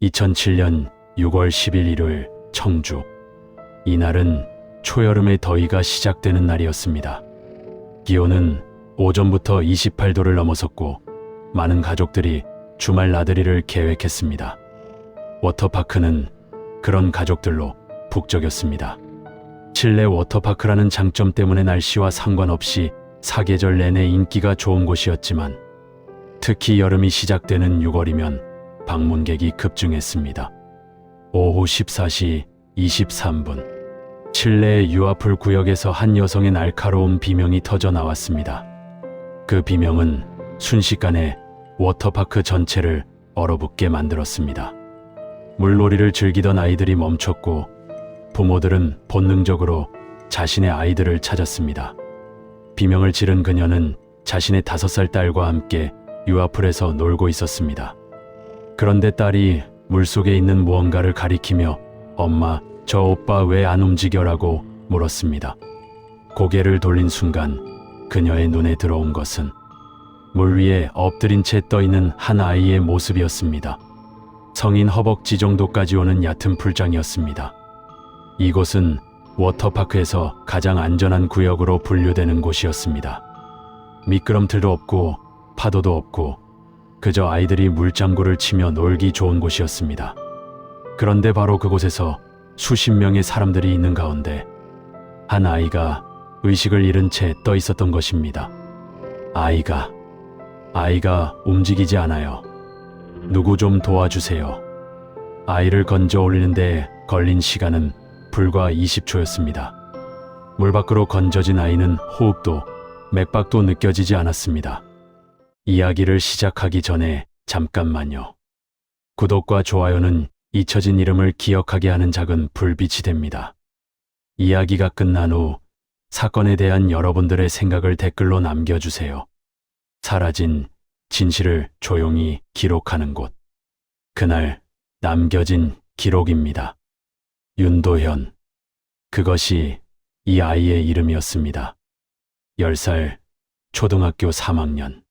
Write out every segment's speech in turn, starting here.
2007년 6월 10일 일요일 청주. 이날은 초여름의 더위가 시작되는 날이었습니다. 기온은 오전부터 28도를 넘어섰고 많은 가족들이 주말 나들이를 계획했습니다. 워터파크는 그런 가족들로 북적였습니다. 실내 워터파크라는 장점 때문에 날씨와 상관없이 사계절 내내 인기가 좋은 곳이었지만 특히 여름이 시작되는 6월이면 방문객이 급증했습니다. 오후 14시 23분 실내의 유아풀 구역에서 한 여성의 날카로운 비명이 터져 나왔습니다. 그 비명은 순식간에 워터파크 전체를 얼어붙게 만들었습니다. 물놀이를 즐기던 아이들이 멈췄고 부모들은 본능적으로 자신의 아이들을 찾았습니다. 비명을 지른 그녀는 자신의 5살 딸과 함께 유아풀에서 놀고 있었습니다. 그런데 딸이 물속에 있는 무언가를 가리키며 "엄마, 저 오빠 왜 안 움직여라고 물었습니다. 고개를 돌린 순간 그녀의 눈에 들어온 것은 물 위에 엎드린 채 떠있는 한 아이의 모습이었습니다. 성인 허벅지 정도까지 오는 얕은 풀장이었습니다. 이곳은 워터파크에서 가장 안전한 구역으로 분류되는 곳이었습니다. 미끄럼틀도 없고 파도도 없고 그저 아이들이 물장구를 치며 놀기 좋은 곳이었습니다. 그런데 바로 그곳에서 수십 명의 사람들이 있는 가운데 한 아이가 의식을 잃은 채 떠 있었던 것입니다. 아이가 움직이지 않아요. 누구 좀 도와주세요. 아이를 건져 올리는데 걸린 시간은 불과 20초였습니다. 물 밖으로 건져진 아이는 호흡도 맥박도 느껴지지 않았습니다. 이야기를 시작하기 전에 잠깐만요. 구독과 좋아요는 잊혀진 이름을 기억하게 하는 작은 불빛이 됩니다. 이야기가 끝난 후 사건에 대한 여러분들의 생각을 댓글로 남겨주세요. 사라진 진실을 조용히 기록하는 곳. 그날 남겨진 기록입니다. 윤도현. 그것이 이 아이의 이름이었습니다. 10살, 초등학교 3학년.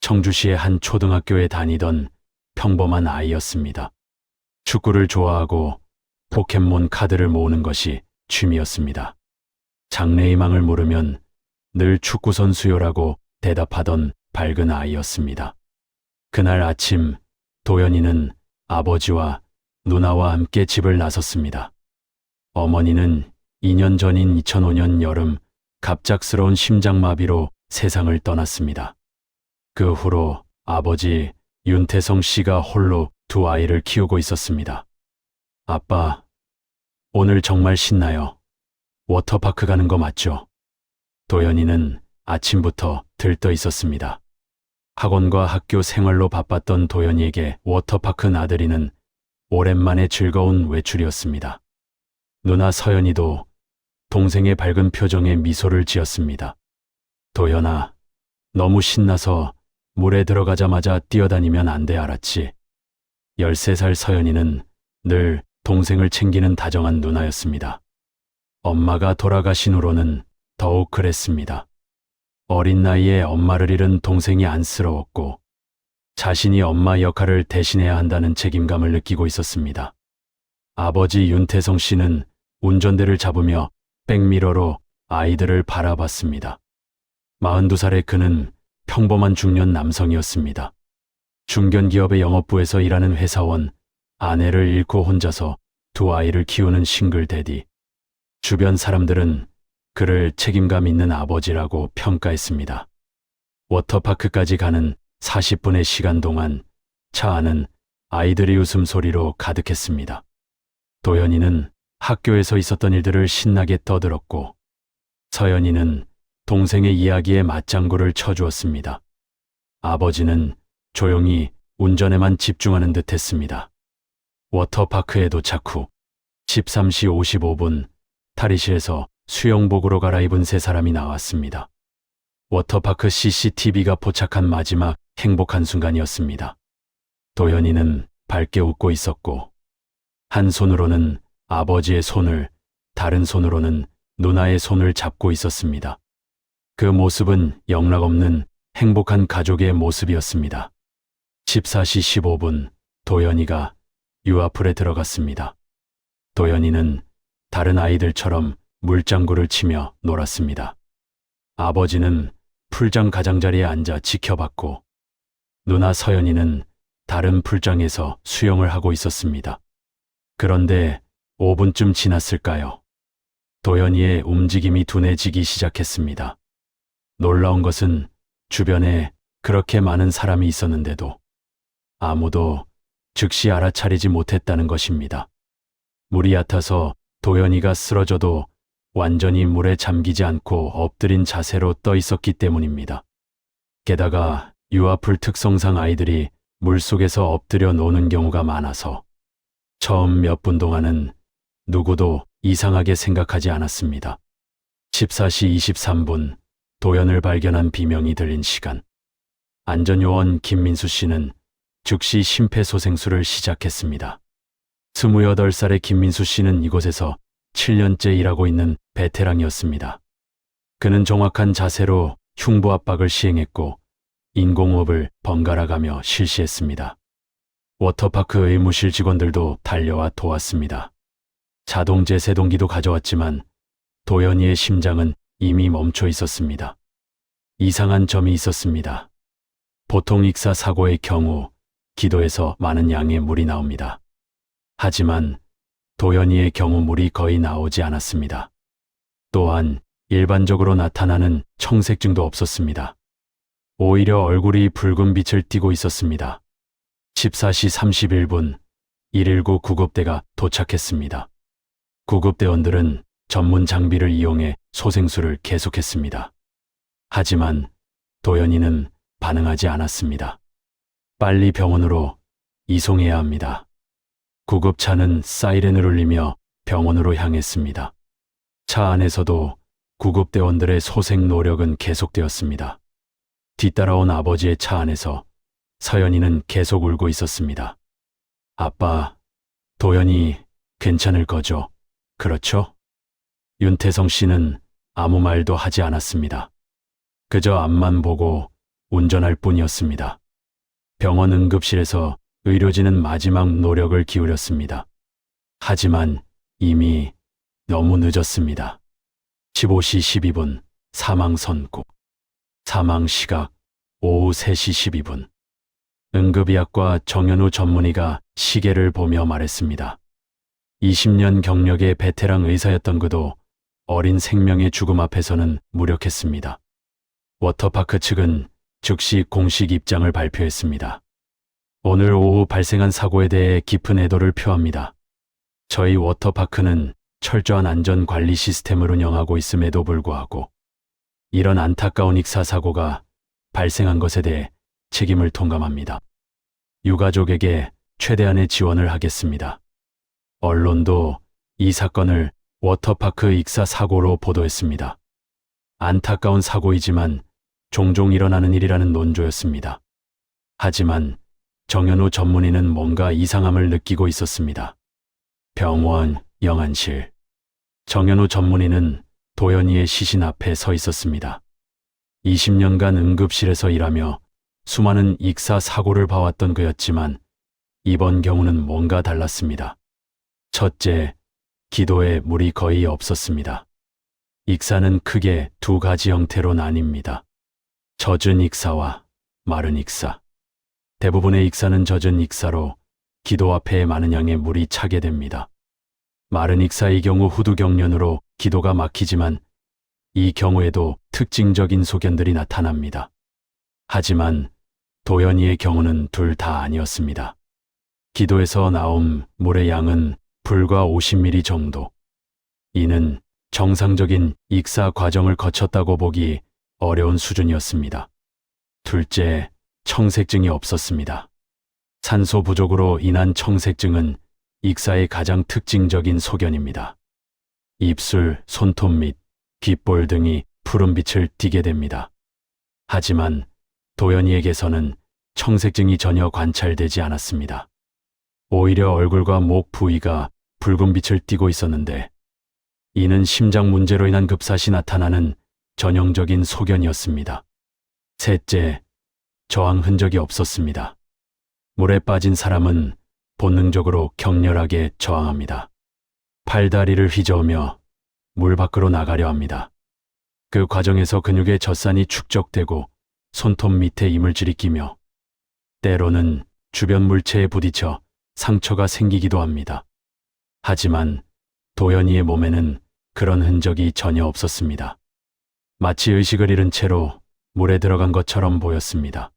청주시의 한 초등학교에 다니던 평범한 아이였습니다. 축구를 좋아하고 포켓몬 카드를 모으는 것이 취미였습니다. 장래희망을 물으면 늘 축구선수요라고 대답하던 밝은 아이였습니다. 그날 아침 도연이는 아버지와 누나와 함께 집을 나섰습니다. 어머니는 2년 전인 2005년 여름 갑작스러운 심장마비로 세상을 떠났습니다. 그 후로 아버지 윤태성 씨가 홀로 두 아이를 키우고 있었습니다. "아빠, 오늘 정말 신나요. 워터파크 가는 거 맞죠?" 도연이는 아침부터 들떠 있었습니다. 학원과 학교 생활로 바빴던 도연이에게 워터파크 나들이는 오랜만에 즐거운 외출이었습니다. 누나 서연이도 동생의 밝은 표정에 미소를 지었습니다. "도연아, 너무 신나서 물에 들어가자마자 뛰어다니면 안 돼, 알았지?" 13살 서연이는 늘 동생을 챙기는 다정한 누나였습니다. 엄마가 돌아가신 후로는 더욱 그랬습니다. 어린 나이에 엄마를 잃은 동생이 안쓰러웠고 자신이 엄마 역할을 대신해야 한다는 책임감을 느끼고 있었습니다. 아버지 윤태성 씨는 운전대를 잡으며 백미러로 아이들을 바라봤습니다. 42살의 그는 평범한 중년 남성이었습니다. 중견기업의 영업부에서 일하는 회사원, 아내를 잃고 혼자서 두 아이를 키우는 싱글 대디. 주변 사람들은 그를 책임감 있는 아버지라고 평가했습니다. 워터파크까지 가는 40분의 시간 동안 차 안은 아이들의 웃음소리로 가득했습니다. 도연이는 학교에서 있었던 일들을 신나게 떠들었고 서연이는 동생의 이야기에 맞장구를 쳐주었습니다. 아버지는 조용히 운전에만 집중하는 듯 했습니다. 워터파크에 도착 후 13시 55분 탈의실에서 수영복으로 갈아입은 세 사람이 나왔습니다. 워터파크 CCTV가 포착한 마지막 행복한 순간이었습니다. 도연이는 밝게 웃고 있었고 한 손으로는 아버지의 손을, 다른 손으로는 누나의 손을 잡고 있었습니다. 그 모습은 영락없는 행복한 가족의 모습이었습니다. 14시 15분 도연이가 유 앞으로 들어갔습니다. 도연이는 다른 아이들처럼 물장구를 치며 놀았습니다. 아버지는 풀장 가장자리에 앉아 지켜봤고 누나 서연이는 다른 풀장에서 수영을 하고 있었습니다. 그런데 5분쯤 지났을까요? 도연이의 움직임이 둔해지기 시작했습니다. 놀라운 것은 주변에 그렇게 많은 사람이 있었는데도 아무도 즉시 알아차리지 못했다는 것입니다. 물이 얕아서 도연이가 쓰러져도 완전히 물에 잠기지 않고 엎드린 자세로 떠 있었기 때문입니다. 게다가 유아풀 특성상 아이들이 물속에서 엎드려 노는 경우가 많아서 처음 몇 분 동안은 누구도 이상하게 생각하지 않았습니다. 14시 23분 도연을 발견한 비명이 들린 시간. 안전요원 김민수 씨는 즉시 심폐소생술을 시작했습니다. 28살의 김민수 씨는 이곳에서 7년째 일하고 있는 베테랑이었습니다. 그는 정확한 자세로 흉부 압박을 시행했고 인공호흡을 번갈아 가며 실시했습니다. 워터파크 의무실 직원들도 달려와 도왔습니다. 자동 제세동기도 가져왔지만 도연이의 심장은 이미 멈춰 있었습니다. 이상한 점이 있었습니다. 보통 익사 사고의 경우 기도에서 많은 양의 물이 나옵니다. 하지만 도연이의 경우 물이 거의 나오지 않았습니다. 또한 일반적으로 나타나는 청색증도 없었습니다. 오히려 얼굴이 붉은 빛을 띠고 있었습니다. 14시 31분 119 구급대가 도착했습니다. 구급대원들은 전문 장비를 이용해 소생술을 계속했습니다. 하지만 도연이는 반응하지 않았습니다. 빨리 병원으로 이송해야 합니다. 구급차는 사이렌을 울리며 병원으로 향했습니다. 차 안에서도 구급대원들의 소생 노력은 계속되었습니다. 뒤따라온 아버지의 차 안에서 서연이는 계속 울고 있었습니다. 아빠, 도연이 괜찮을 거죠? 그렇죠? 윤태성 씨는 아무 말도 하지 않았습니다. 그저 앞만 보고 운전할 뿐이었습니다. 병원 응급실에서 의료진은 마지막 노력을 기울였습니다. 하지만 이미 너무 늦었습니다. 15시 12분 사망 선고. 사망 시각 오후 3시 12분. 응급의학과 정현우 전문의가 시계를 보며 말했습니다. 20년 경력의 베테랑 의사였던 그도 어린 생명의 죽음 앞에서는 무력했습니다. 워터파크 측은 즉시 공식 입장을 발표했습니다. 오늘 오후 발생한 사고에 대해 깊은 애도를 표합니다. 저희 워터파크는 철저한 안전관리 시스템을 운영하고 있음에도 불구하고 이런 안타까운 익사 사고가 발생한 것에 대해 책임을 통감합니다. 유가족에게 최대한의 지원을 하겠습니다. 언론도 이 사건을 워터파크 익사 사고로 보도했습니다. 안타까운 사고이지만 종종 일어나는 일이라는 논조였습니다. 하지만 정현우 전문의는 뭔가 이상함을 느끼고 있었습니다. 병원, 영안실. 정현우 전문의는 도연이의 시신 앞에 서 있었습니다. 20년간 응급실에서 일하며 수많은 익사 사고를 봐왔던 그였지만 이번 경우는 뭔가 달랐습니다. 첫째, 기도에 물이 거의 없었습니다. 익사는 크게 두 가지 형태로 나뉩니다. 젖은 익사와 마른 익사. 대부분의 익사는 젖은 익사로 기도 앞에 많은 양의 물이 차게 됩니다. 마른 익사의 경우 후두경련으로 기도가 막히지만 이 경우에도 특징적인 소견들이 나타납니다. 하지만 도연이의 경우는 둘 다 아니었습니다. 기도에서 나온 물의 양은 불과 50ml 정도. 이는 정상적인 익사 과정을 거쳤다고 보기 어려운 수준이었습니다. 둘째, 청색증이 없었습니다. 산소 부족으로 인한 청색증은 익사의 가장 특징적인 소견입니다. 입술, 손톱 및 귓볼 등이 푸른빛을 띠게 됩니다. 하지만 도연이에게서는 청색증이 전혀 관찰되지 않았습니다. 오히려 얼굴과 목 부위가 붉은 빛을 띠고 있었는데 이는 심장 문제로 인한 급사시 나타나는 전형적인 소견이었습니다. 셋째, 저항 흔적이 없었습니다. 물에 빠진 사람은 본능적으로 격렬하게 저항합니다. 팔다리를 휘저으며 물 밖으로 나가려 합니다. 그 과정에서 근육의 젖산이 축적되고 손톱 밑에 이물질이 끼며 때로는 주변 물체에 부딪혀 상처가 생기기도 합니다. 하지만 도연이의 몸에는 그런 흔적이 전혀 없었습니다. 마치 의식을 잃은 채로 물에 들어간 것처럼 보였습니다.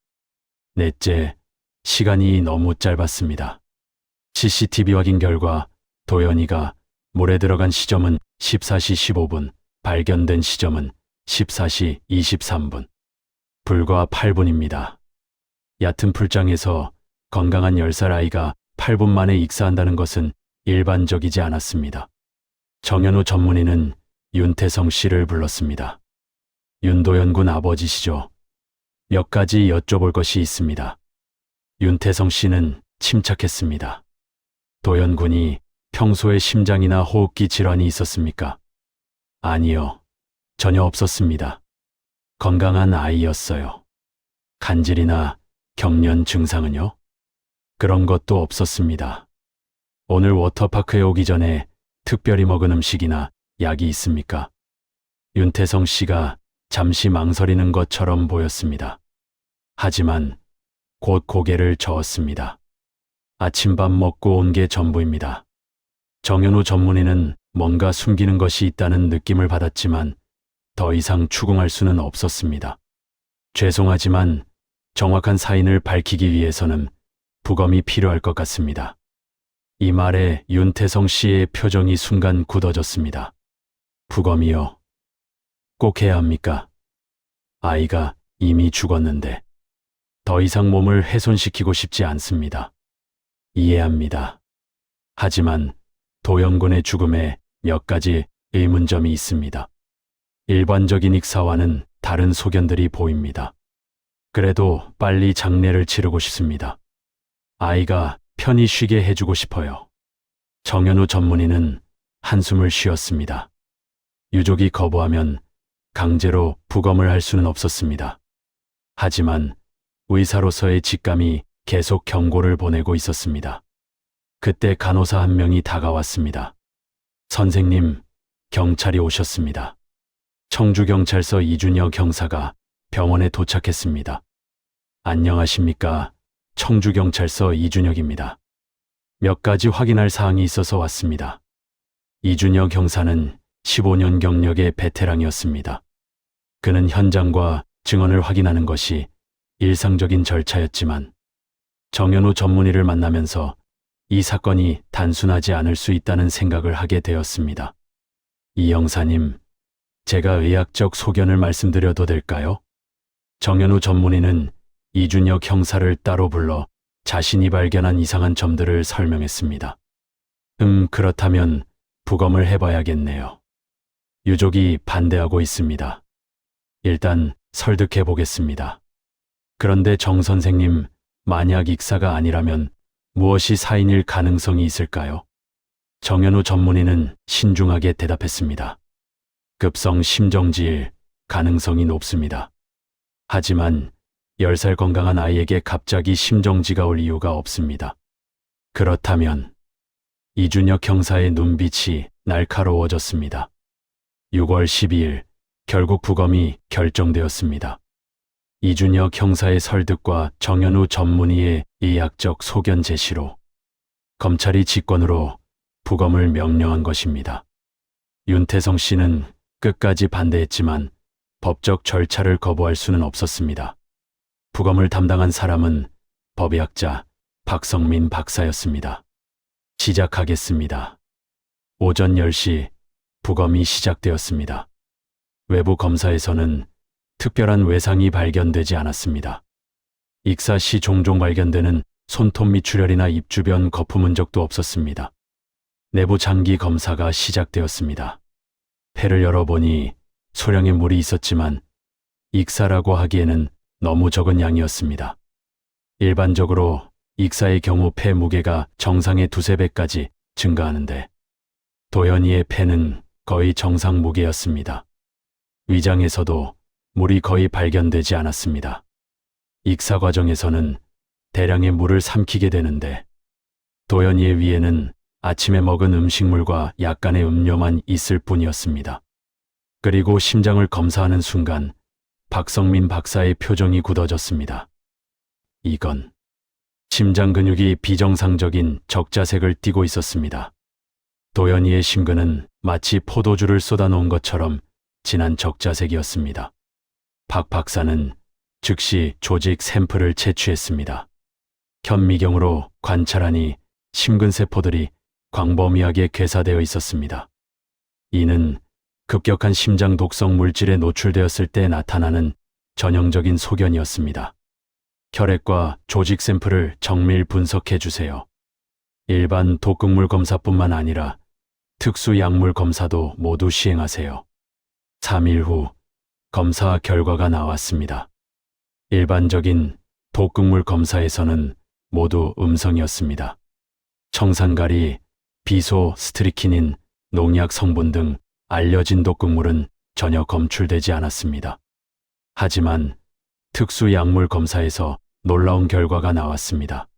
넷째, 시간이 너무 짧았습니다. CCTV 확인 결과 도연이가 물에 들어간 시점은 14시 15분, 발견된 시점은 14시 23분. 불과 8분입니다. 얕은 풀장에서 건강한 10살 아이가 8분 만에 익사한다는 것은 일반적이지 않았습니다. 정현우 전문의는 윤태성 씨를 불렀습니다. 윤도현 군 아버지시죠? 몇 가지 여쭤볼 것이 있습니다. 윤태성 씨는 침착했습니다. 도현 군이 평소에 심장이나 호흡기 질환이 있었습니까? 아니요. 전혀 없었습니다. 건강한 아이였어요. 간질이나 경련 증상은요? 그런 것도 없었습니다. 오늘 워터파크에 오기 전에 특별히 먹은 음식이나 약이 있습니까? 윤태성 씨가 잠시 망설이는 것처럼 보였습니다. 하지만 곧 고개를 저었습니다. 아침밥 먹고 온 게 전부입니다. 정현우 전문의는 뭔가 숨기는 것이 있다는 느낌을 받았지만 더 이상 추궁할 수는 없었습니다. 죄송하지만 정확한 사인을 밝히기 위해서는 부검이 필요할 것 같습니다. 이 말에 윤태성 씨의 표정이 순간 굳어졌습니다. 부검이요? 꼭 해야 합니까? 아이가 이미 죽었는데 더 이상 몸을 훼손시키고 싶지 않습니다. 이해합니다. 하지만 도영군의 죽음에 몇 가지 의문점이 있습니다. 일반적인 익사와는 다른 소견들이 보입니다. 그래도 빨리 장례를 치르고 싶습니다. 아이가 편히 쉬게 해주고 싶어요. 정현우 전문의는 한숨을 쉬었습니다. 유족이 거부하면 강제로 부검을 할 수는 없었습니다. 하지만 의사로서의 직감이 계속 경고를 보내고 있었습니다. 그때 간호사 한 명이 다가왔습니다. 선생님, 경찰이 오셨습니다. 청주경찰서 이준혁 형사가 병원에 도착했습니다. 안녕하십니까? 청주경찰서 이준혁입니다. 몇 가지 확인할 사항이 있어서 왔습니다. 이준혁 형사는 15년 경력의 베테랑이었습니다. 그는 현장과 증언을 확인하는 것이 일상적인 절차였지만 정현우 전문의를 만나면서 이 사건이 단순하지 않을 수 있다는 생각을 하게 되었습니다. 이 형사님, 제가 의학적 소견을 말씀드려도 될까요? 정현우 전문의는 이준혁 형사를 따로 불러 자신이 발견한 이상한 점들을 설명했습니다. 그렇다면 부검을 해봐야겠네요. 유족이 반대하고 있습니다. 일단 설득해 보겠습니다. 그런데 정 선생님, 만약 익사가 아니라면 무엇이 사인일 가능성이 있을까요? 정현우 전문의는 신중하게 대답했습니다. 급성 심정지일 가능성이 높습니다. 하지만 10살 건강한 아이에게 갑자기 심정지가 올 이유가 없습니다. 그렇다면 이준혁 형사의 눈빛이 날카로워졌습니다. 6월 12일 결국 부검이 결정되었습니다. 이준혁 형사의 설득과 정현우 전문의의 의학적 소견 제시로 검찰이 직권으로 부검을 명령한 것입니다. 윤태성 씨는 끝까지 반대했지만 법적 절차를 거부할 수는 없었습니다. 부검을 담당한 사람은 법의학자 박성민 박사였습니다. 시작하겠습니다. 오전 10시 부검이 시작되었습니다. 외부 검사에서는 특별한 외상이 발견되지 않았습니다. 익사 시 종종 발견되는 손톱 밑 출혈이나 입 주변 거품 흔적도 없었습니다. 내부 장기 검사가 시작되었습니다. 폐를 열어보니 소량의 물이 있었지만 익사라고 하기에는 너무 적은 양이었습니다. 일반적으로 익사의 경우 폐 무게가 정상의 2~3배까지 증가하는데 도현이의 폐는 거의 정상 무게였습니다. 위장에서도 물이 거의 발견되지 않았습니다. 익사 과정에서는 대량의 물을 삼키게 되는데 도연이의 위에는 아침에 먹은 음식물과 약간의 음료만 있을 뿐이었습니다. 그리고 심장을 검사하는 순간 박성민 박사의 표정이 굳어졌습니다. 이건 심장 근육이 비정상적인 적자색을 띠고 있었습니다. 도연이의 심근은 마치 포도주를 쏟아놓은 것처럼 진한 적자색이었습니다. 박 박사는 즉시 조직 샘플을 채취했습니다. 현미경으로 관찰하니 심근세포들이 광범위하게 괴사되어 있었습니다. 이는 급격한 심장 독성 물질에 노출되었을 때 나타나는 전형적인 소견이었습니다. 혈액과 조직 샘플을 정밀 분석해 주세요. 일반 독극물 검사뿐만 아니라 특수 약물 검사도 모두 시행하세요. 3일 후 검사 결과가 나왔습니다. 일반적인 독극물 검사에서는 모두 음성이었습니다. 청산가리, 비소, 스트리키닌, 농약 성분 등 알려진 독극물은 전혀 검출되지 않았습니다. 하지만 특수 약물 검사에서 놀라운 결과가 나왔습니다.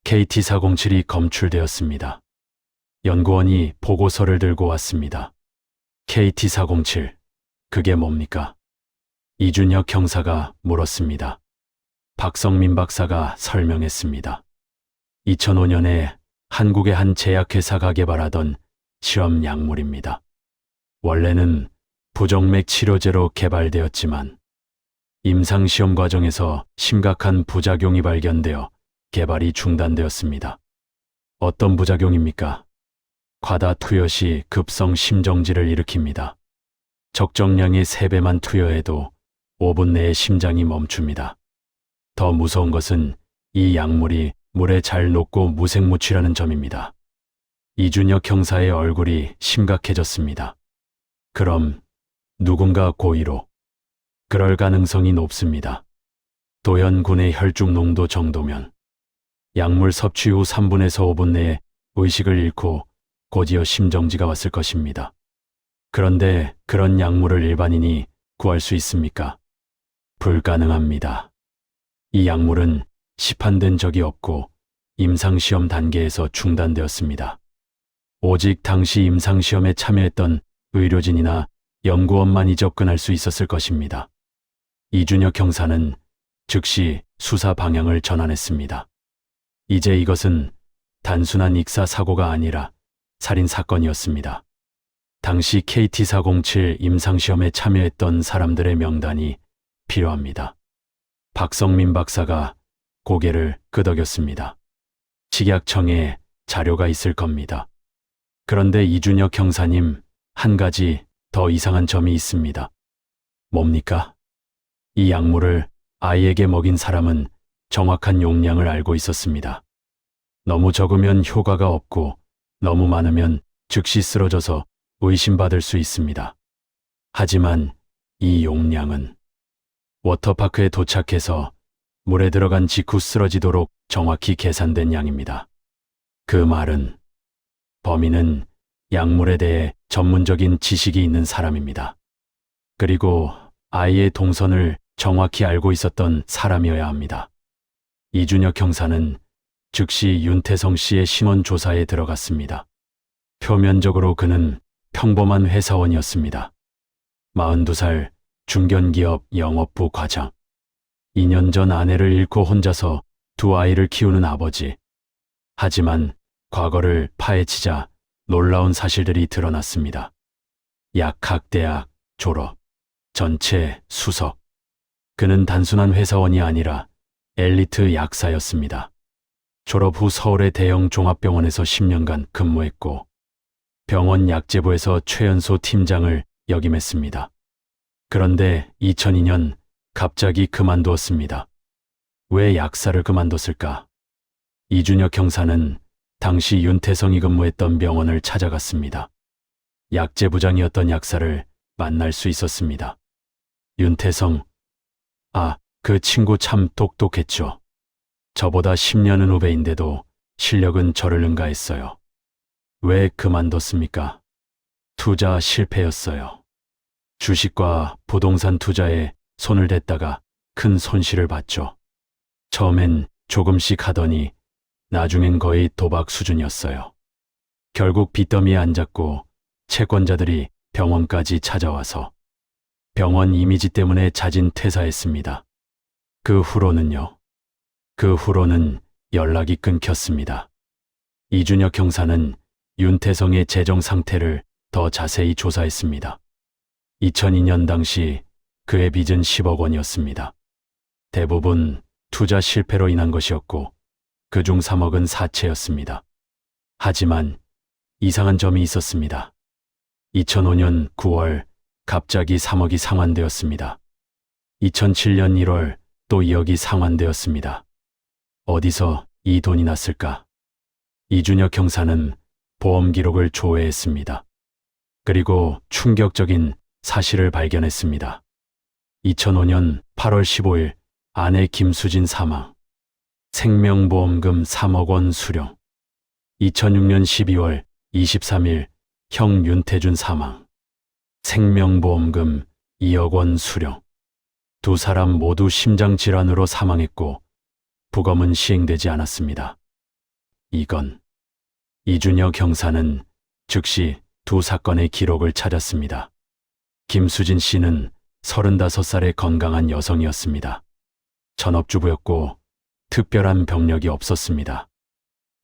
KT407이 검출되었습니다. 연구원이 보고서를 들고 왔습니다. KT407, 그게 뭡니까? 이준혁 형사가 물었습니다. 박성민 박사가 설명했습니다. 2005년에 한국의 한 제약회사가 개발하던 실험 약물입니다. 원래는 부정맥 치료제로 개발되었지만 임상시험 과정에서 심각한 부작용이 발견되어 개발이 중단되었습니다. 어떤 부작용입니까? 과다 투여 시 급성 심정지를 일으킵니다. 적정량의 3배만 투여해도 5분 내에 심장이 멈춥니다. 더 무서운 것은 이 약물이 물에 잘 녹고 무색무취라는 점입니다. 이준혁 형사의 얼굴이 심각해졌습니다. 그럼 누군가 고의로? 그럴 가능성이 높습니다. 도연 군의 혈중 농도 정도면 약물 섭취 후 3분에서 5분 내에 의식을 잃고 곧이어 심정지가 왔을 것입니다. 그런데 그런 약물을 일반인이 구할 수 있습니까? 불가능합니다. 이 약물은 시판된 적이 없고 임상시험 단계에서 중단되었습니다. 오직 당시 임상시험에 참여했던 의료진이나 연구원만이 접근할 수 있었을 것입니다. 이준혁 형사는 즉시 수사 방향을 전환했습니다. 이제 이것은 단순한 익사 사고가 아니라 살인 사건이었습니다. 당시 KT407 임상시험에 참여했던 사람들의 명단이 필요합니다. 박성민 박사가 고개를 끄덕였습니다. 식약청에 자료가 있을 겁니다. 그런데 이준혁 형사님, 한 가지 더 이상한 점이 있습니다. 뭡니까? 이 약물을 아이에게 먹인 사람은 정확한 용량을 알고 있었습니다. 너무 적으면 효과가 없고 너무 많으면 즉시 쓰러져서 의심받을 수 있습니다. 하지만 이 용량은 워터파크에 도착해서 물에 들어간 직후 쓰러지도록 정확히 계산된 양입니다. 그 말은 범인은 약물에 대해 전문적인 지식이 있는 사람입니다. 그리고 아이의 동선을 정확히 알고 있었던 사람이어야 합니다. 이준혁 형사는 즉시 윤태성 씨의 신원 조사에 들어갔습니다. 표면적으로 그는 평범한 회사원이었습니다. 42살 중견기업 영업부 과장. 2년 전 아내를 잃고 혼자서 2아이를 키우는 아버지. 하지만 과거를 파헤치자 놀라운 사실들이 드러났습니다. 약학대학 졸업, 전체 수석. 그는 단순한 회사원이 아니라 엘리트 약사였습니다. 졸업 후 서울의 대형 종합병원에서 10년간 근무했고 병원 약재부에서 최연소 팀장을 역임했습니다. 그런데 2002년 갑자기 그만두었습니다. 왜 약사를 그만뒀을까? 이준혁 형사는 당시 윤태성이 근무했던 병원을 찾아갔습니다. 약재부장이었던 약사를 만날 수 있었습니다. 윤태성, 그 친구 참 똑똑했죠. 저보다 10년은 후배인데도 실력은 저를 능가했어요. 왜 그만뒀습니까? 투자 실패였어요. 주식과 부동산 투자에 손을 댔다가 큰 손실을 봤죠. 처음엔 조금씩 하더니 나중엔 거의 도박 수준이었어요. 결국 빚더미에 앉았고 채권자들이 병원까지 찾아와서 병원 이미지 때문에 자진 퇴사했습니다. 그 후로는 연락이 끊겼습니다. 이준혁 형사는 윤태성의 재정 상태를 더 자세히 조사했습니다. 2002년 당시 그의 빚은 10억 원이었습니다. 대부분 투자 실패로 인한 것이었고 그중 3억은 사채였습니다. 하지만 이상한 점이 있었습니다. 2005년 9월 갑자기 3억이 상환되었습니다. 2007년 1월 또 2억이 상환되었습니다. 어디서 이 돈이 났을까? 이준혁 형사는 보험 기록을 조회했습니다. 그리고 충격적인 사실을 발견했습니다. 2005년 8월 15일 아내 김수진 사망, 생명보험금 3억 원 수령. 2006년 12월 23일 형 윤태준 사망, 생명보험금 2억 원 수령. 두 사람 모두 심장질환으로 사망했고 부검은 시행되지 않았습니다. 이건 이준혁 형사는 즉시 두 사건의 기록을 찾았습니다. 김수진 씨는 35살의 건강한 여성이었습니다. 전업주부였고 특별한 병력이 없었습니다.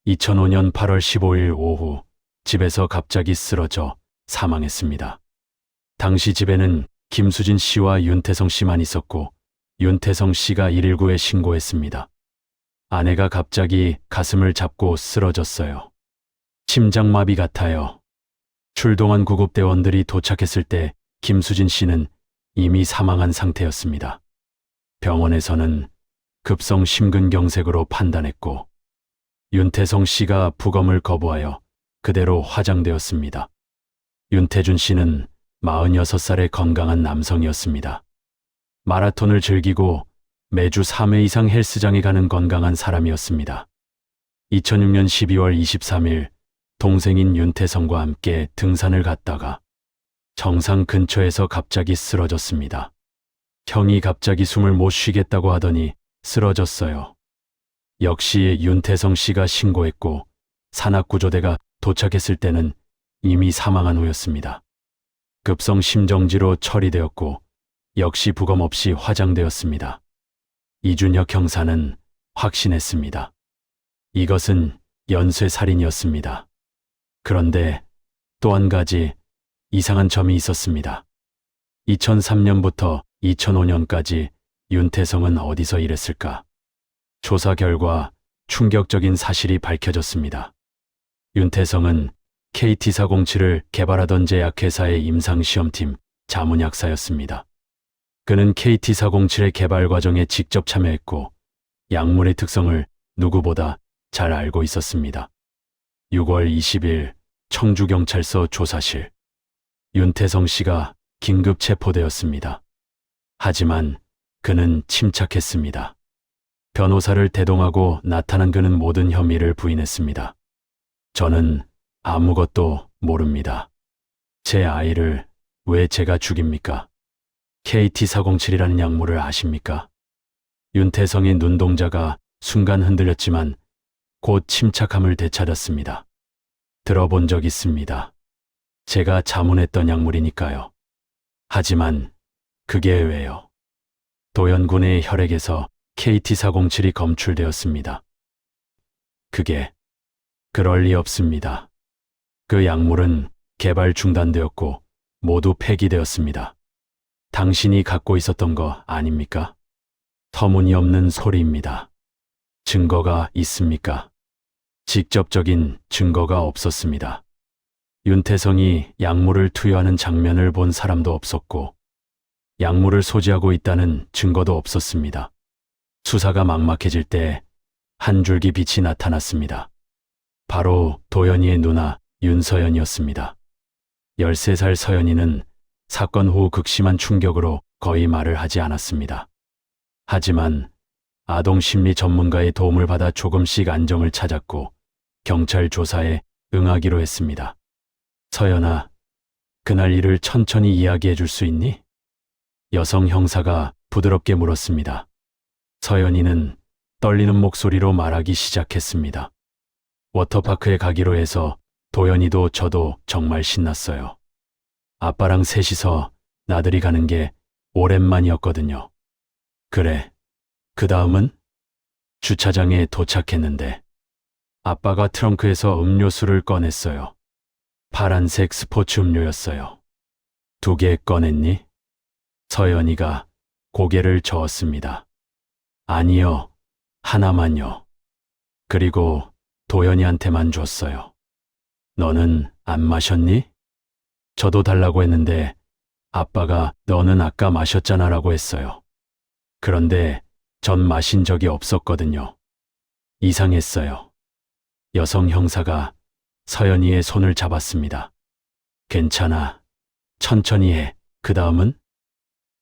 2005년 8월 15일 오후 집에서 갑자기 쓰러져 사망했습니다. 당시 집에는 김수진 씨와 윤태성 씨만 있었고 윤태성 씨가 119에 신고했습니다. 아내가 갑자기 가슴을 잡고 쓰러졌어요. 심장마비 같아요. 출동한 구급대원들이 도착했을 때 김수진 씨는 이미 사망한 상태였습니다. 병원에서는 급성 심근경색으로 판단했고 윤태성 씨가 부검을 거부하여 그대로 화장되었습니다. 윤태준 씨는 46살의 건강한 남성이었습니다. 마라톤을 즐기고 매주 3회 이상 헬스장에 가는 건강한 사람이었습니다. 2006년 12월 23일 동생인 윤태성과 함께 등산을 갔다가 정상 근처에서 갑자기 쓰러졌습니다. 형이 갑자기 숨을 못 쉬겠다고 하더니 쓰러졌어요. 역시 윤태성 씨가 신고했고 산악구조대가 도착했을 때는 이미 사망한 후였습니다. 급성 심정지로 처리되었고 역시 부검 없이 화장되었습니다. 이준혁 형사는 확신했습니다. 이것은 연쇄살인이었습니다. 그런데 또 한 가지 이상한 점이 있었습니다. 2003년부터 2005년까지 윤태성은 어디서 일했을까? 조사 결과 충격적인 사실이 밝혀졌습니다. 윤태성은 KT407을 개발하던 제약회사의 임상시험팀 자문약사였습니다. 그는 KT407의 개발 과정에 직접 참여했고 약물의 특성을 누구보다 잘 알고 있었습니다. 6월 20일 청주경찰서 조사실. 윤태성 씨가 긴급 체포되었습니다. 하지만 그는 침착했습니다. 변호사를 대동하고 나타난 그는 모든 혐의를 부인했습니다. 저는 아무것도 모릅니다. 제 아이를 왜 제가 죽입니까? KT407이라는 약물을 아십니까? 윤태성의 눈동자가 순간 흔들렸지만 곧 침착함을 되찾았습니다. 들어본 적 있습니다. 제가 자문했던 약물이니까요. 하지만 그게 왜요? 도현군의 혈액에서 KT407이 검출되었습니다. 그게 그럴 리 없습니다. 그 약물은 개발 중단되었고 모두 폐기되었습니다. 당신이 갖고 있었던 거 아닙니까? 터무니없는 소리입니다. 증거가 있습니까? 직접적인 증거가 없었습니다. 윤태성이 약물을 투여하는 장면을 본 사람도 없었고 약물을 소지하고 있다는 증거도 없었습니다. 수사가 막막해질 때 한 줄기 빛이 나타났습니다. 바로 도연이의 누나 윤서연이었습니다. 13살 서연이는 사건 후 극심한 충격으로 거의 말을 하지 않았습니다. 하지만 아동 심리 전문가의 도움을 받아 조금씩 안정을 찾았고 경찰 조사에 응하기로 했습니다. 서연아, 그날 일을 천천히 이야기해 줄 수 있니? 여성 형사가 부드럽게 물었습니다. 서연이는 떨리는 목소리로 말하기 시작했습니다. 워터파크에 가기로 해서 도연이도 저도 정말 신났어요. 아빠랑 셋이서 나들이 가는 게 오랜만이었거든요. 그래, 그 다음은? 주차장에 도착했는데 아빠가 트렁크에서 음료수를 꺼냈어요. 파란색 스포츠 음료였어요. 2개 꺼냈니? 서연이가 고개를 저었습니다. 아니요, 하나만요. 그리고 도연이한테만 줬어요. 너는 안 마셨니? 저도 달라고 했는데 아빠가 너는 아까 마셨잖아라고 했어요. 그런데 전 마신 적이 없었거든요. 이상했어요. 여성 형사가 서연이의 손을 잡았습니다. 괜찮아. 천천히 해. 그 다음은?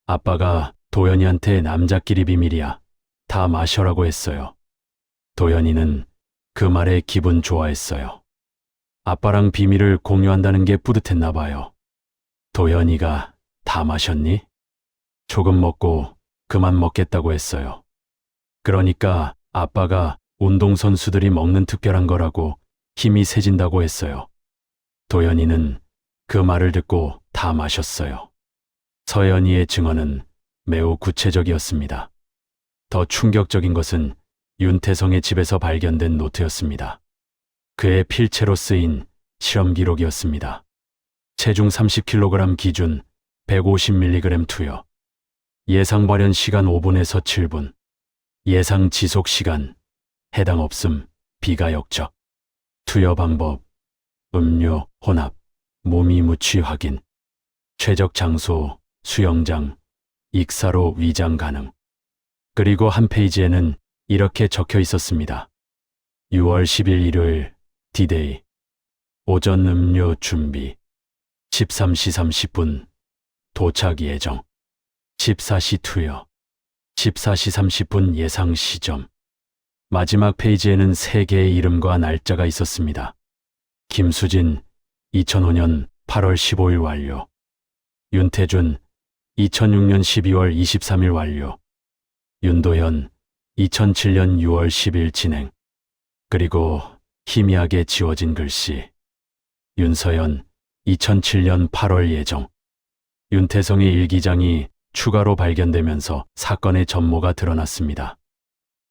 아빠가 도연이한테 남자끼리 비밀이야. 다 마셔라고 했어요. 도연이는 그 말에 기분 좋아했어요. 아빠랑 비밀을 공유한다는 게 뿌듯했나 봐요. 도연이가 다 마셨니? 조금 먹고 그만 먹겠다고 했어요. 그러니까 아빠가 운동선수들이 먹는 특별한 거라고 힘이 세진다고 했어요. 도연이는 그 말을 듣고 다 마셨어요. 서연이의 증언은 매우 구체적이었습니다. 더 충격적인 것은 윤태성의 집에서 발견된 노트였습니다. 그의 필체로 쓰인 실험 기록이었습니다. 체중 30kg 기준 150mg 투여. 예상 발현 시간 5분에서 7분. 예상 지속 시간. 해당 없음. 비가 역적. 투여 방법. 음료, 혼합. 몸이 무취 확인. 최적 장소. 수영장. 익사로 위장 가능. 그리고 한 페이지에는 이렇게 적혀 있었습니다. 6월 10일 일요일 디데이. 오전 음료 준비. 13시 30분. 도착 예정. 14시 투여. 14시 30분 예상 시점. 마지막 페이지에는 3개의 이름과 날짜가 있었습니다. 김수진, 2005년 8월 15일 완료. 윤태준, 2006년 12월 23일 완료. 윤도현, 2007년 6월 10일 진행. 그리고 희미하게 지워진 글씨. 윤서연, 2007년 8월 예정. 윤태성의 일기장이 추가로 발견되면서 사건의 전모가 드러났습니다.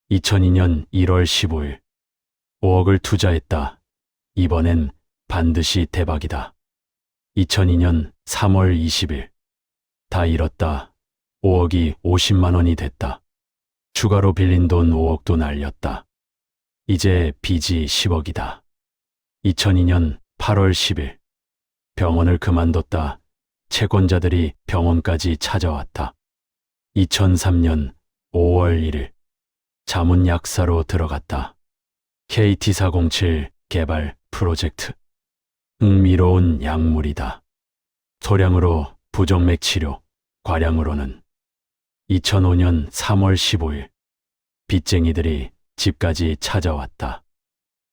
2002년 1월 15일. 5억을 투자했다. 이번엔 반드시 대박이다. 2002년 3월 20일. 다 잃었다. 5억이 50만 원이 됐다. 추가로 빌린 돈 5억도 날렸다. 이제 빚이 10억이다. 2002년 8월 10일. 병원을 그만뒀다. 채권자들이 병원까지 찾아왔다. 2003년 5월 1일. 자문 약사로 들어갔다. KT407 개발 프로젝트. 흥미로운 약물이다. 소량으로 부정맥 치료, 과량으로는. 2005년 3월 15일. 빚쟁이들이 집까지 찾아왔다.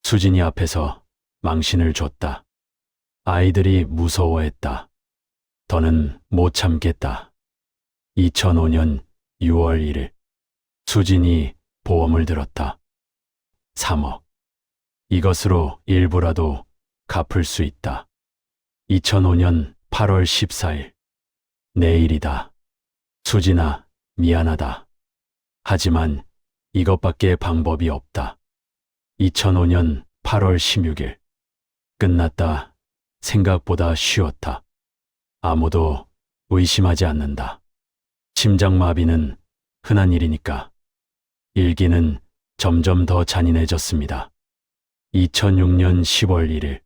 수진이 앞에서 망신을 줬다. 아이들이 무서워했다. 더는 못 참겠다. 2005년 6월 1일. 수진이 보험을 들었다. 3억. 이것으로 일부라도 갚을 수 있다. 2005년 8월 14일. 내일이다. 수진아, 미안하다. 하지만 이것밖에 방법이 없다. 2005년 8월 16일. 끝났다. 생각보다 쉬웠다. 아무도 의심하지 않는다. 심장마비는 흔한 일이니까. 일기는 점점 더 잔인해졌습니다. 2006년 10월 1일.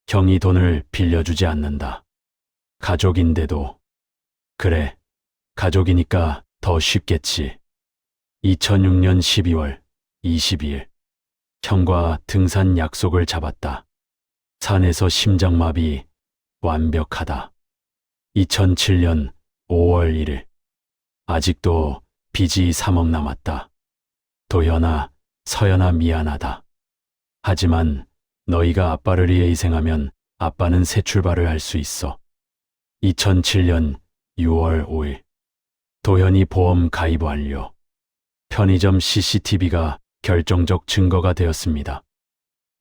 형이 돈을 빌려주지 않는다. 가족인데도. 그래, 가족이니까 더 쉽겠지. 2006년 12월 22일. 형과 등산 약속을 잡았다. 산에서 심장마비 완벽하다. 2007년 5월 1일. 아직도 빚이 3억 남았다. 도연아, 서연아 미안하다. 하지만 너희가 아빠를 위해 희생하면 아빠는 새 출발을 할 수 있어. 2007년 6월 5일. 도연이 보험 가입 완료. 편의점 CCTV가 결정적 증거가 되었습니다.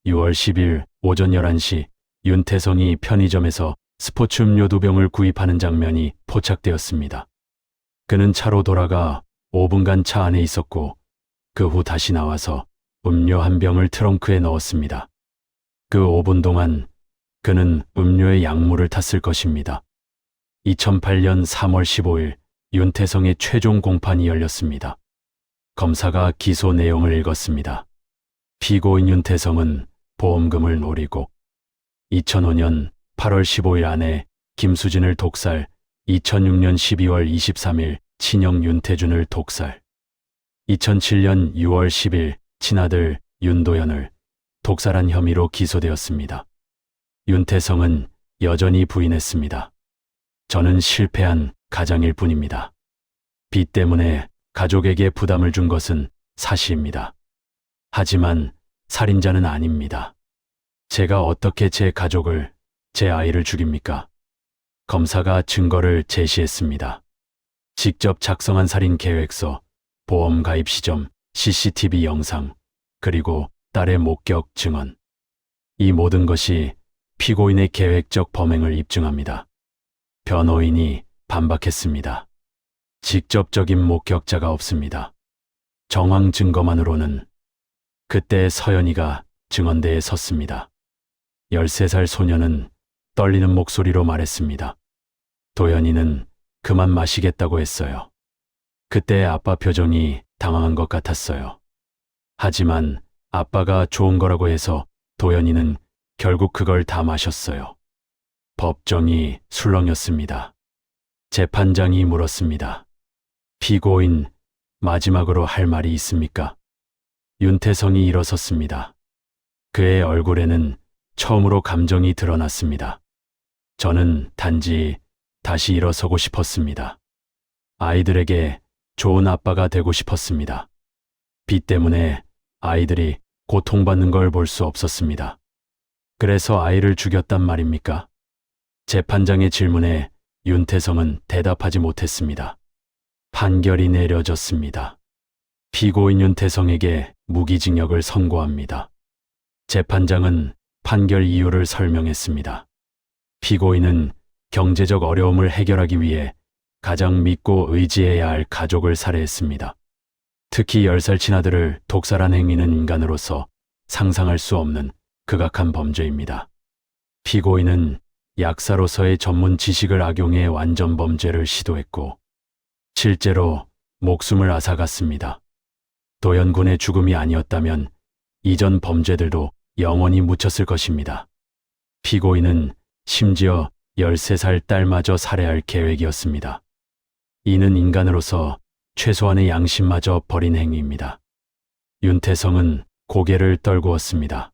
6월 10일 오전 11시 윤태성이 편의점에서 스포츠 음료 2병을 구입하는 장면이 포착되었습니다. 그는 차로 돌아가 5분간 차 안에 있었고 그 후 다시 나와서 음료 1병을 트렁크에 넣었습니다. 그 5분 동안 그는 음료의 약물을 탔을 것입니다. 2008년 3월 15일 윤태성의 최종 공판이 열렸습니다. 검사가 기소 내용을 읽었습니다. 피고인 윤태성은 보험금을 노리고 2005년 8월 15일 아내 김수진을 독살, 2006년 12월 23일 친형 윤태준을 독살, 2007년 6월 10일 친아들 윤도현을 독살한 혐의로 기소되었습니다. 윤태성은 여전히 부인했습니다. 저는 실패한 가장일 뿐입니다. 빚 때문에 가족에게 부담을 준 것은 사실입니다. 하지만 살인자는 아닙니다. 제가 어떻게 제 가족을, 제 아이를 죽입니까? 검사가 증거를 제시했습니다. 직접 작성한 살인 계획서, 보험 가입 시점, CCTV 영상, 그리고 딸의 목격 증언. 이 모든 것이 피고인의 계획적 범행을 입증합니다. 변호인이 반박했습니다. 직접적인 목격자가 없습니다. 정황 증거만으로는. 그때 서연이가 증언대에 섰습니다. 13살 소녀는 떨리는 목소리로 말했습니다. 도연이는 그만 마시겠다고 했어요. 그때 아빠 표정이 당황한 것 같았어요. 하지만 아빠가 좋은 거라고 해서 도연이는 결국 그걸 다 마셨어요. 법정이 술렁였습니다. 재판장이 물었습니다. 피고인, 마지막으로 할 말이 있습니까? 윤태성이 일어섰습니다. 그의 얼굴에는 처음으로 감정이 드러났습니다. 저는 단지 다시 일어서고 싶었습니다. 아이들에게 좋은 아빠가 되고 싶었습니다. 빚 때문에 아이들이 고통받는 걸 볼 수 없었습니다. 그래서 아이를 죽였단 말입니까? 재판장의 질문에 윤태성은 대답하지 못했습니다. 판결이 내려졌습니다. 피고인 윤태성에게 무기징역을 선고합니다. 재판장은 판결 이유를 설명했습니다. 피고인은 경제적 어려움을 해결하기 위해 가장 믿고 의지해야 할 가족을 살해했습니다. 특히 10살 친아들을 독살한 행위는 인간으로서 상상할 수 없는 극악한 범죄입니다. 피고인은 약사로서의 전문 지식을 악용해 완전 범죄를 시도했고 실제로 목숨을 앗아갔습니다. 도연군의 죽음이 아니었다면 이전 범죄들도 영원히 묻혔을 것입니다. 피고인은 심지어 13살 딸마저 살해할 계획이었습니다. 이는 인간으로서 최소한의 양심마저 버린 행위입니다. 윤태성은 고개를 떨구었습니다.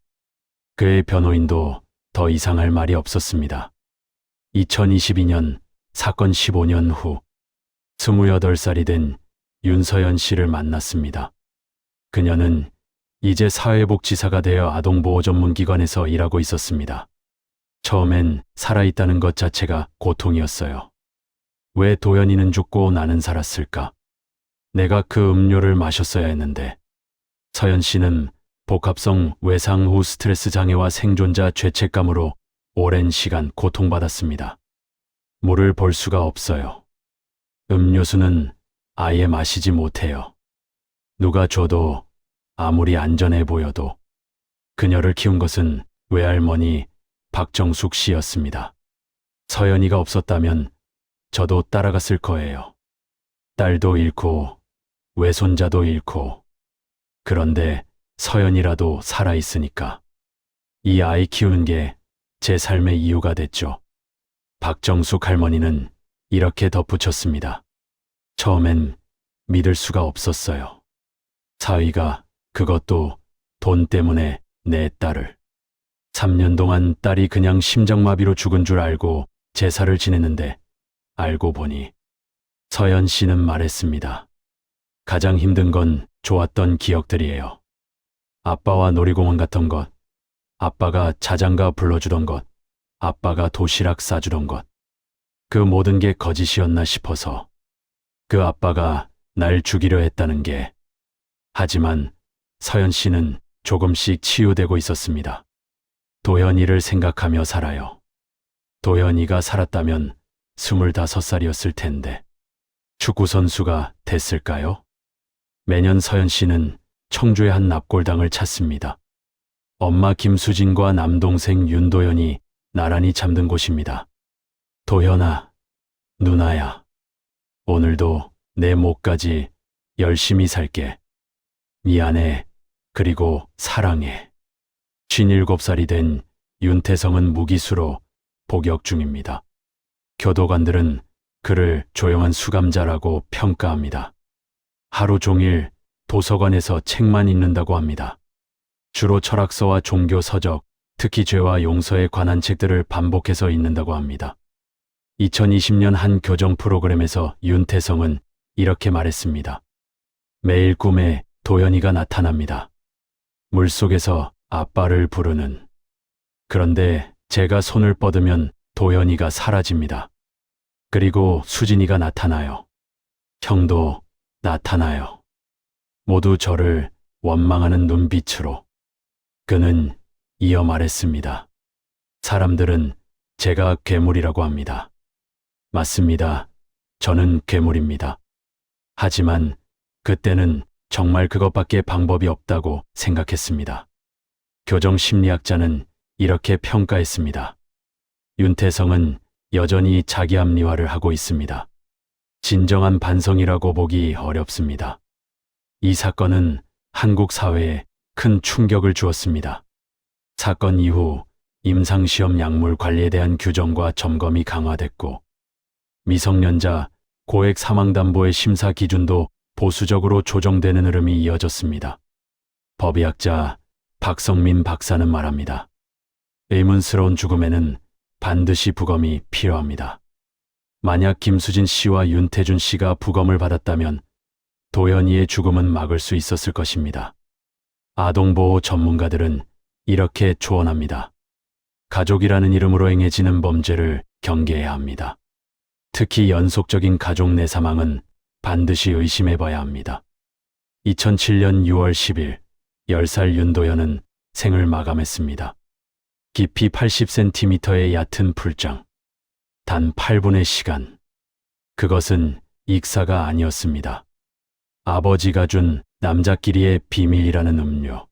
그의 변호인도 더 이상 할 말이 없었습니다. 2022년 사건 15년 후 28살이 된 윤서연 씨를 만났습니다. 그녀는 이제 사회복지사가 되어 아동보호 전문기관에서 일하고 있었습니다. 처음엔 살아있다는 것 자체가 고통이었어요. 왜 도연이는 죽고 나는 살았을까? 내가 그 음료를 마셨어야 했는데. 서연 씨는 복합성 외상 후 스트레스 장애와 생존자 죄책감으로 오랜 시간 고통받았습니다. 물을 볼 수가 없어요. 음료수는 아예 마시지 못해요. 누가 줘도 아무리 안전해 보여도. 그녀를 키운 것은 외할머니 박정숙 씨였습니다. 서연이가 없었다면 저도 따라갔을 거예요. 딸도 잃고 외손자도 잃고. 그런데 서연이라도 살아있으니까. 이 아이 키우는 게 제 삶의 이유가 됐죠. 박정숙 할머니는 이렇게 덧붙였습니다. 처음엔 믿을 수가 없었어요. 사위가 그것도 돈 때문에 내 딸을. 3년 동안 딸이 그냥 심장마비로 죽은 줄 알고 제사를 지냈는데 알고 보니. 서연 씨는 말했습니다. 가장 힘든 건 좋았던 기억들이에요. 아빠와 놀이공원 갔던 것, 아빠가 자장가 불러주던 것, 아빠가 도시락 싸주던 것. 그 모든 게 거짓이었나 싶어서. 그 아빠가 날 죽이려 했다는 게. 하지만 서연 씨는 조금씩 치유되고 있었습니다. 도현이를 생각하며 살아요. 도현이가 살았다면 25살이었을 텐데 축구선수가 됐을까요? 매년 서연 씨는 청주의 한 납골당을 찾습니다. 엄마 김수진과 남동생 윤도현이 나란히 잠든 곳입니다. 도현아, 누나야. 오늘도 내 목까지 열심히 살게. 미안해. 그리고 사랑해. 57살이 된 윤태성은 무기수로 복역 중입니다. 교도관들은 그를 조용한 수감자라고 평가합니다. 하루 종일 도서관에서 책만 읽는다고 합니다. 주로 철학서와 종교 서적, 특히 죄와 용서에 관한 책들을 반복해서 읽는다고 합니다. 2020년 한 교정 프로그램에서 윤태성은 이렇게 말했습니다. 매일 꿈에 도현이가 나타납니다. 물속에서 아빠를 부르는. 그런데 제가 손을 뻗으면 도현이가 사라집니다. 그리고 수진이가 나타나요. 형도 나타나요. 모두 저를 원망하는 눈빛으로. 그는 이어 말했습니다. 사람들은 제가 괴물이라고 합니다. 맞습니다. 저는 괴물입니다. 하지만 그때는 정말 그것밖에 방법이 없다고 생각했습니다. 교정 심리학자는 이렇게 평가했습니다. 윤태성은 여전히 자기 합리화를 하고 있습니다. 진정한 반성이라고 보기 어렵습니다. 이 사건은 한국 사회에 큰 충격을 주었습니다. 사건 이후 임상시험 약물 관리에 대한 규정과 점검이 강화됐고, 미성년자 고액 사망담보의 심사 기준도 보수적으로 조정되는 흐름이 이어졌습니다. 법의학자 박성민 박사는 말합니다. 의문스러운 죽음에는 반드시 부검이 필요합니다. 만약 김수진 씨와 윤태준 씨가 부검을 받았다면 도현이의 죽음은 막을 수 있었을 것입니다. 아동보호 전문가들은 이렇게 조언합니다. 가족이라는 이름으로 행해지는 범죄를 경계해야 합니다. 특히 연속적인 가족 내 사망은 반드시 의심해봐야 합니다. 2007년 6월 10일 10살 윤도현은 생을 마감했습니다. 깊이 80cm의 얕은 풀장. 단 8분의 시간. 그것은 익사가 아니었습니다. 아버지가 준 남자끼리의 비밀이라는 음료.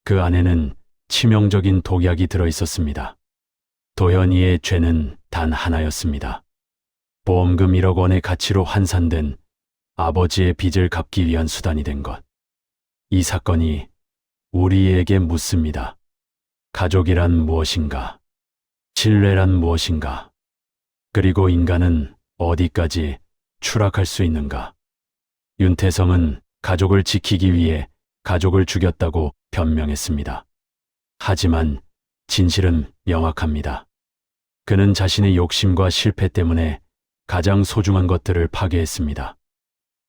그 안에는 치명적인 독약이 들어있었습니다. 도현이의 죄는 단 하나였습니다. 보험금 1억 원의 가치로 환산된 아버지의 빚을 갚기 위한 수단이 된 것. 이 사건이 우리에게 묻습니다. 가족이란 무엇인가? 신뢰란 무엇인가? 그리고 인간은 어디까지 추락할 수 있는가? 윤태성은 가족을 지키기 위해 가족을 죽였다고 변명했습니다. 하지만 진실은 명확합니다. 그는 자신의 욕심과 실패 때문에 가장 소중한 것들을 파괴했습니다.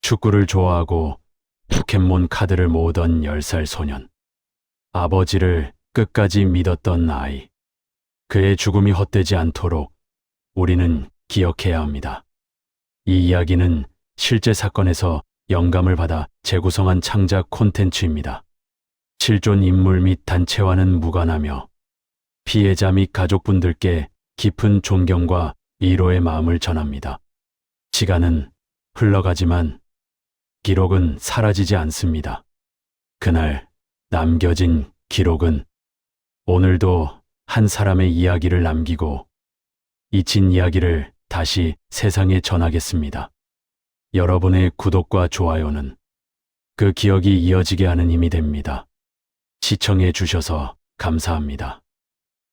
축구를 좋아하고 포켓몬 카드를 모으던 10살 소년. 아버지를 끝까지 믿었던 아이. 그의 죽음이 헛되지 않도록 우리는 기억해야 합니다. 이 이야기는 실제 사건에서 영감을 받아 재구성한 창작 콘텐츠입니다. 실존 인물 및 단체와는 무관하며 피해자 및 가족분들께 깊은 존경과 위로의 마음을 전합니다. 시간은 흘러가지만 기록은 사라지지 않습니다. 그날 남겨진 기록은 오늘도 한 사람의 이야기를 남기고 잊힌 이야기를 다시 세상에 전하겠습니다. 여러분의 구독과 좋아요는 그 기억이 이어지게 하는 힘이 됩니다. 시청해 주셔서 감사합니다.